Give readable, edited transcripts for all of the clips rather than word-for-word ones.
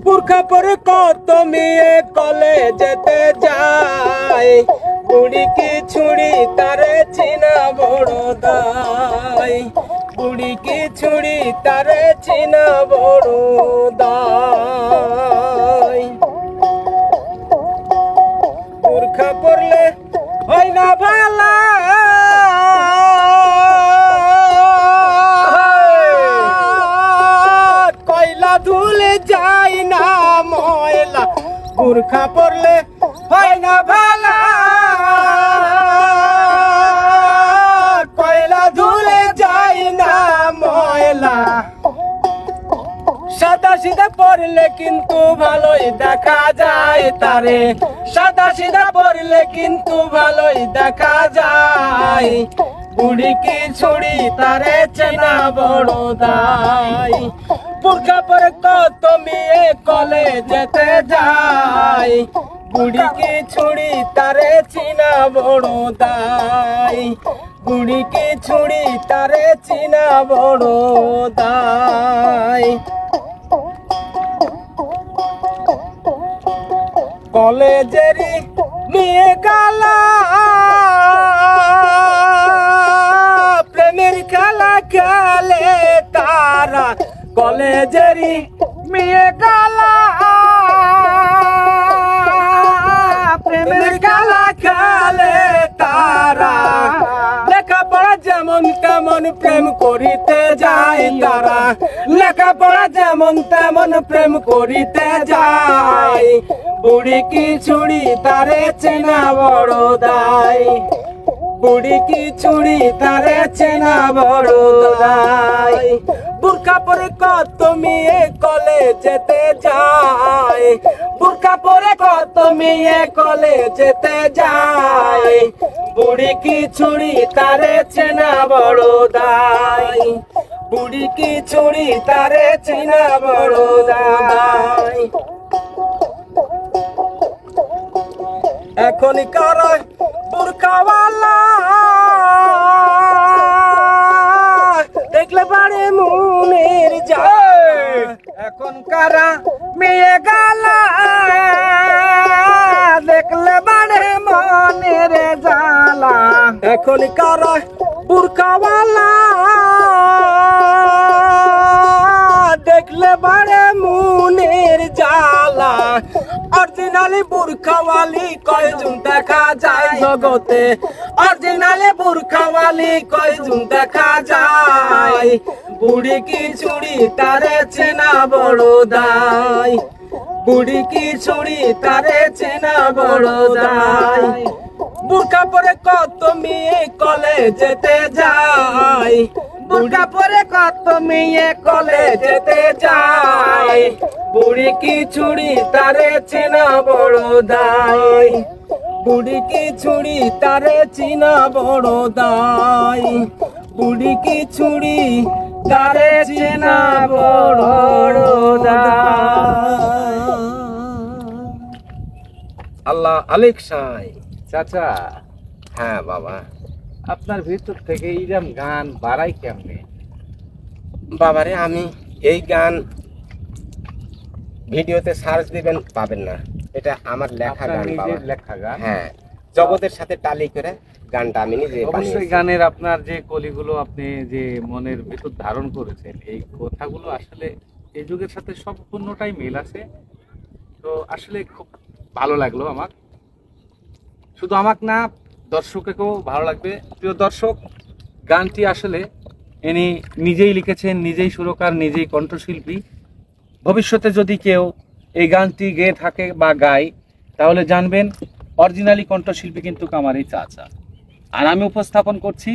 বুরখা পরে কত মেয়ে কলেজেতে যায়, বুড়ি কি ছুড়ি তারে চিনা বড় দায়, বুড়ি কি ছুড়ি তারে চিনা বড় দায়। বুরখা পরলে হয় না ভালা, কয়লা ধুলে যায় না ময়লা, বুরখা পরলে হয় না ভালা, কয়লা ধুলে যায় না ময়লা। সাদা সিধা পরলে কিন্তু ভালোই দেখা যায় তারে, সাদা সিধা পরলে কিন্তু ভালোই দেখা যায়, বুড়ি কি ছুড়ি তারে চেনা বড় দায়। বুরখা পরে কত মেয়ে কলেজেতে যায়, বুড়ি কি ছুড়ি তারে চিনা বড় দায়, বুড়ি কি ছুড়ি তারে চিনা বড় দায়। কলেজেরই মেয়ে গালা প্রেমের খেলা খেলে তারা, কলেজেরই মেয়ে গালা প্রেমের খেলা খেলে তারা, লেখাপড়া যেমন তেমন প্রেম করিতে যায় তারা, লেখাপড়া যেমন তেমন প্রেম করিতে যায়, বুড়ি কি ছুড়ি তারে চেনা বড় দায়, বুড়ি কি ছুড়ি তারে চেনা বড় দায়। বুরখা পরে কত মেয়ে কলেজেতে যায়, বুরখা পরে কত মেয়ে কলেজেতে যায়, বুড়ি কি ছুড়ি তারে চেনা বড় দায়, বুড়ি কি ছুড়ি তারে চেনা বড় দায়। এখন কারা বুরখাওয়ালা দেখলে বাড়ে মনের যায়, এখন কারা মেয়ে গালা দেখলে বাড়ে মনের জ্বালা, এখন কারা বুরখাওয়ালা দেখলে বাড়ে মনের জ্বালা। অরিজিনালি বুরখাওয়ালি কয়জন দেখা যায় জগতে, অরিজিনালি বুরখাওয়ালি কয়জন দেখা যায়, বুড়ি কি ছুড়ি তারে চেনা বড় দায়, বুড়ি কি ছুড়ি তারে চেনা বড় দায়। বুরখা পরে কত মেয়ে কলেজেতে যায়, বুরখা পরে কত মেয়ে কলেজেতে যায়, বুড়ি কি ছুড়ি তারে চেনা বড় দায়, বুড়ি কি ছুড়ি তারে চেনা বড় দায়, বুড়ি কি ছুড়ি তারে চেনা বড় দায়। আল্লাহ আলেক সাই। চাচা, হ্যাঁ বাবা, আপনার ভিতর থেকে এইরকম গান বাড়াই কেমনে? বাবারে আমি এই গান ভিডিওতে সার্চ দিবেন পাবেন না, এটা আমার লেখা গান বাবা, লেখা গান। হ্যাঁ, জগতের সাথে টালি করে গানটা আমি নিজে অবশ্যই বানিয়েছি। গানের আপনার যে কলিগুলো আপনি যে মনের ভিতর ধারণ করেছেন, এই কথাগুলো আসলে এই যুগের সাথে সম্পূর্ণটাই মিল আছে। তো আসলে খুব ভালো লাগলো আমার, শুধু আমাকে না দর্শকেও ভালো লাগবে। প্রিয় দর্শক, গানটি আসলে ইনি নিজেই লিখেছেন, নিজেই সুরকার, নিজেই কণ্ঠশিল্পী। ভবিষ্যতে যদি কেউ এই গানটি গেয়ে থাকে বা গায়, তাহলে জানবেন অরিজিনালি কণ্ঠশিল্পী কিন্তু আমার এই চাচা। আর আমি উপস্থাপন করছি।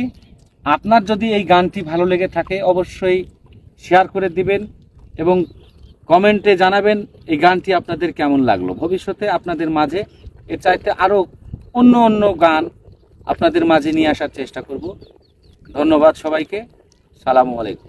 আপনার যদি এই গানটি ভালো লেগে থাকে অবশ্যই শেয়ার করে দিবেন এবং কমেন্টে জানাবেন এই গানটি আপনাদের কেমন লাগলো। ভবিষ্যতে আপনাদের মাঝে এর চাইতে আরও অন্য অন্য গান আপনাদের মাঝে নিয়ে আসার চেষ্টা করব। ধন্যবাদ সবাইকে। সালামু আলাইকুম।